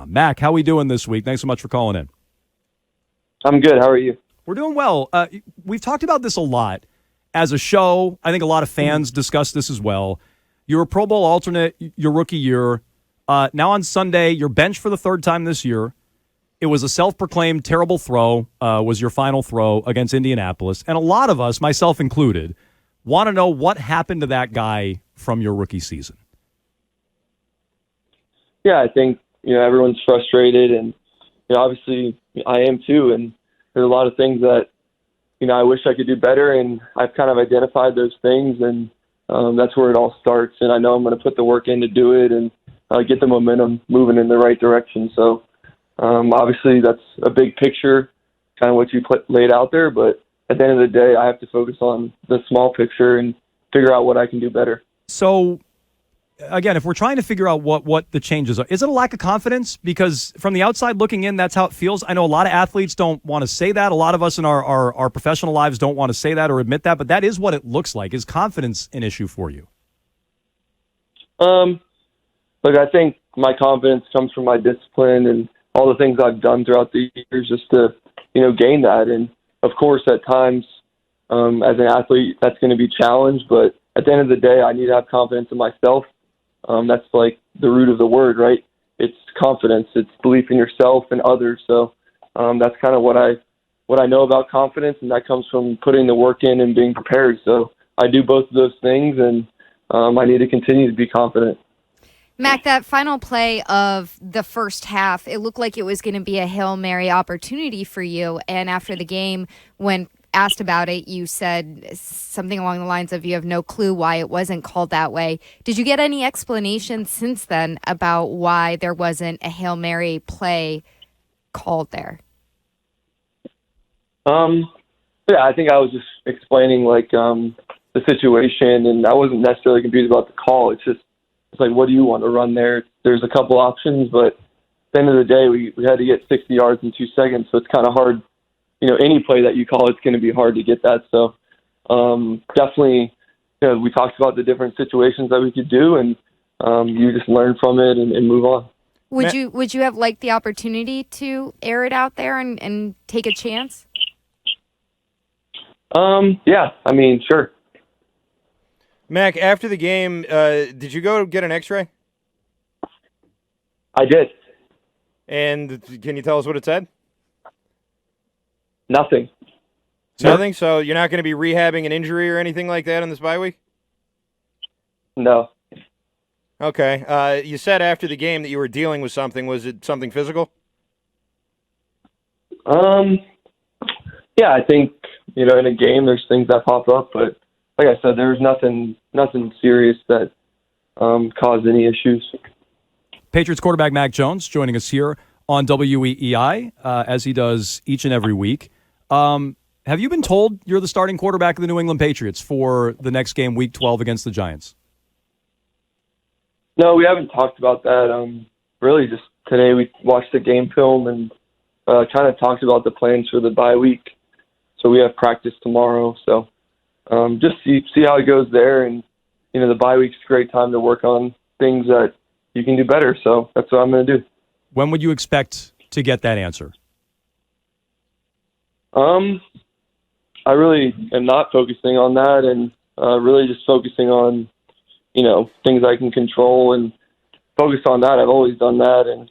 WEEI.com. Mac, how we doing this week? Thanks so much for calling in. I'm good. How are you? We're doing well. We've talked about this a lot as a show. I think a lot of fans discuss this as well. You're a Pro Bowl alternate your rookie year. Now on Sunday, you're benched for the third time this year. It was a self-proclaimed terrible throw, was your final throw against Indianapolis. And a lot of us, myself included, want to know what happened to that guy from your rookie season. Yeah, I think, everyone's frustrated, and, obviously I am too. And there's a lot of things that, I wish I could do better, and I've kind of identified those things, and that's where it all starts. And I know I'm going to put the work in to do it and get the momentum moving in the right direction. So, obviously, that's a big picture, kind of what you laid out there. But at the end of the day, I have to focus on the small picture and figure out what I can do better. So, again, if we're trying to figure out what the changes are, is it a lack of confidence? Because from the outside looking in, that's how it feels. I know a lot of athletes don't want to say that. A lot of us in our professional lives don't want to say that or admit that. But that is what it looks like. Is confidence an issue for you? Look, I think my confidence comes from my discipline and all the things I've done throughout the years just to, gain that. And, of course, at times as an athlete, that's going to be challenged. But at the end of the day, I need to have confidence in myself. That's like the root of the word, right? It's confidence. It's belief in yourself and others. So that's kind of what I know about confidence, and that comes from putting the work in and being prepared. So I do both of those things, and I need to continue to be confident. Mac, that final play of the first half, it looked like it was going to be a Hail Mary opportunity for you. And after the game, when asked about it, you said something along the lines of you have no clue why it wasn't called that way. Did you get any explanation since then about why there wasn't a Hail Mary play called there? Yeah, I think I was just explaining the situation, and I wasn't necessarily confused about the call. It's like, what do you want to run there? There's a couple options, but at the end of the day, we had to get 60 yards in 2 seconds, so it's kind of hard. Any play that you call, it's going to be hard to get that. So definitely, we talked about the different situations that we could do, and you just learn from it and move on. Would you have liked the opportunity to air it out there and take a chance? Yeah, sure. Mac, after the game, did you go get an X-ray? I did. And can you tell us what it said? Nothing. Nothing? So you're not going to be rehabbing an injury or anything like that in this bye week? No. Okay. You said after the game that you were dealing with something. Was it something physical? Yeah, I think, in a game there's things that pop up, but like I said, there was nothing serious that caused any issues. Patriots quarterback Mac Jones joining us here on WEEI, as he does each and every week. Have you been told you're the starting quarterback of the New England Patriots for the next game, Week 12 against the Giants? No, we haven't talked about that. Really, just today we watched the game film and kind of talked about the plans for the bye week. So we have practice tomorrow. So just see how it goes there. And, the bye week's a great time to work on things that you can do better. So that's what I'm going to do. When would you expect to get that answer? I really am not focusing on that, and really just focusing on, things I can control and focus on that. I've always done that, and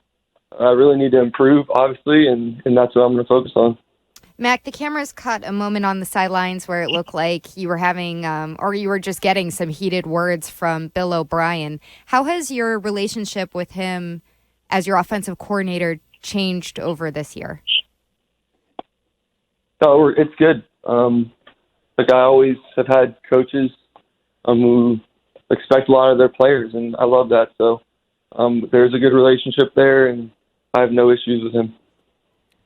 I really need to improve, obviously, and that's what I'm going to focus on. Mac, the cameras caught a moment on the sidelines where it looked like you were having, or you were just getting some heated words from Bill O'Brien. How has your relationship with him as your offensive coordinator changed over this year? Oh, it's good. I always have had coaches who expect a lot of their players, and I love that. So there's a good relationship there, and I have no issues with him.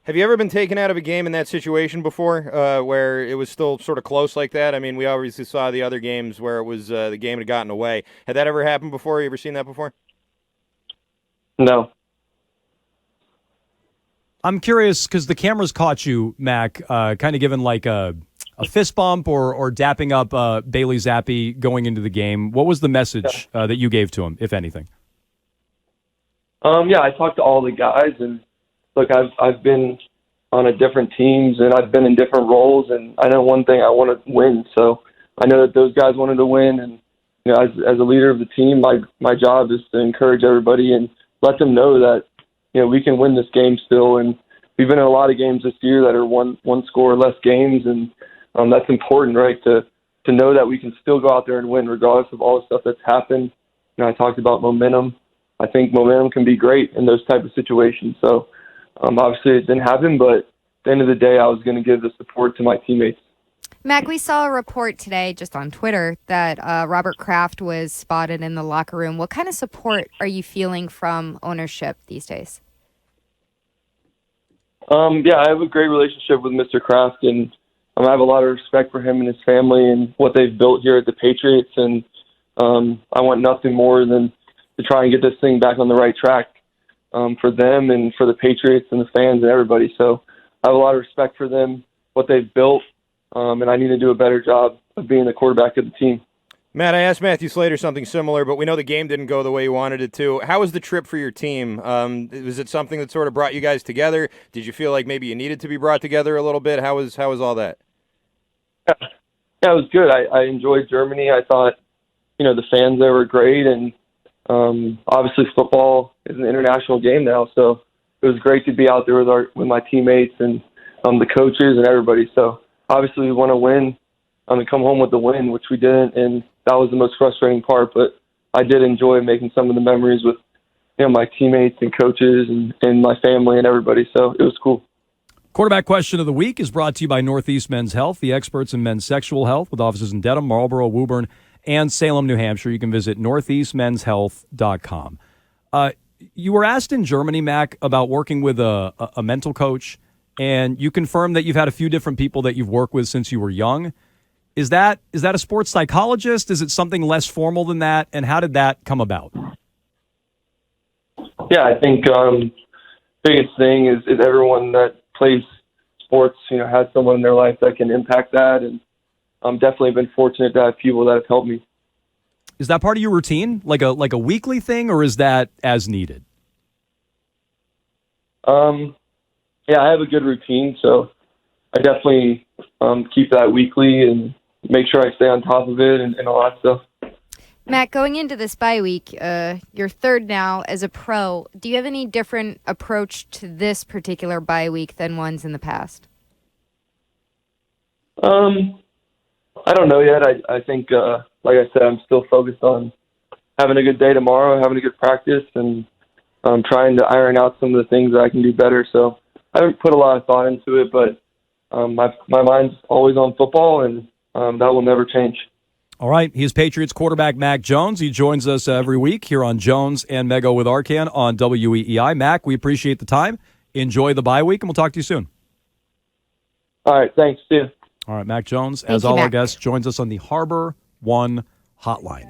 Have you ever been taken out of a game in that situation before, where it was still sort of close like that? I mean, we obviously saw the other games where it was the game had gotten away. Had that ever happened before? You ever seen that before? No. I'm curious because the cameras caught you, Mac, kind of giving like a fist bump or dapping up Bailey Zappi going into the game. What was the message that you gave to him, if anything? Yeah, I talked to all the guys, and look, I've been on a different teams, and I've been in different roles, and I know one thing: I want to win. So I know that those guys wanted to win, and as a leader of the team, my job is to encourage everybody and let them know that we can win this game still. And we've been in a lot of games this year that are one score or less games, and that's important, right? To know that we can still go out there and win regardless of all the stuff that's happened. I talked about momentum. I think momentum can be great in those type of situations. So obviously it didn't happen, but at the end of the day, I was going to give the support to my teammates. Mac, we saw a report today just on Twitter that Robert Kraft was spotted in the locker room. What kind of support are you feeling from ownership these days? Yeah, I have a great relationship with Mr. Kraft, and I have a lot of respect for him and his family and what they've built here at the Patriots. And I want nothing more than to try and get this thing back on the right track for them and for the Patriots and the fans and everybody. So I have a lot of respect for them, what they've built, and I need to do a better job of being the quarterback of the team. Matt, I asked Matthew Slater something similar, but we know the game didn't go the way you wanted it to. How was the trip for your team? Was it something that sort of brought you guys together? Did you feel like maybe you needed to be brought together a little bit? How was all that? Yeah, it was good. I enjoyed Germany. I thought, the fans there were great, and obviously football is an international game now, so it was great to be out there with my teammates and the coaches and everybody. So obviously we want to win and come home with the win, which we didn't, and that was the most frustrating part. But I did enjoy making some of the memories with my teammates and coaches and my family and everybody. So it was cool. Quarterback question of the week is brought to you by Northeast Men's Health, the experts in men's sexual health, with offices in Dedham, Marlboro, Woburn, and Salem, New Hampshire. You can visit northeastmenshealth.com. You were asked in Germany, Mac, about working with a mental coach, and you confirmed that you've had a few different people that you've worked with since you were young. Is that a sports psychologist? Is it something less formal than that? And how did that come about? Yeah, I think biggest thing is everyone that plays sports, has someone in their life that can impact that. And I'm definitely been fortunate to have people that have helped me. Is that part of your routine, like a weekly thing, or is that as needed? Yeah, I have a good routine, so I definitely keep that weekly and make sure I stay on top of it and all that stuff. Matt, going into this bye week, you're third now as a pro. Do you have any different approach to this particular bye week than ones in the past? I don't know yet. I think, like I said, I'm still focused on having a good day tomorrow, having a good practice, and trying to iron out some of the things that I can do better. So I haven't put a lot of thought into it, but my mind's always on football, and that will never change. All right. He is Patriots quarterback Mac Jones. He joins us every week here on Jones and Mego with Arcan on WEEI. Mac, we appreciate the time. Enjoy the bye week, and we'll talk to you soon. All right. Thanks. See you. All right. Mac Jones, Thank as you, all our Mac. guests, joins us on the Harbor One hotline.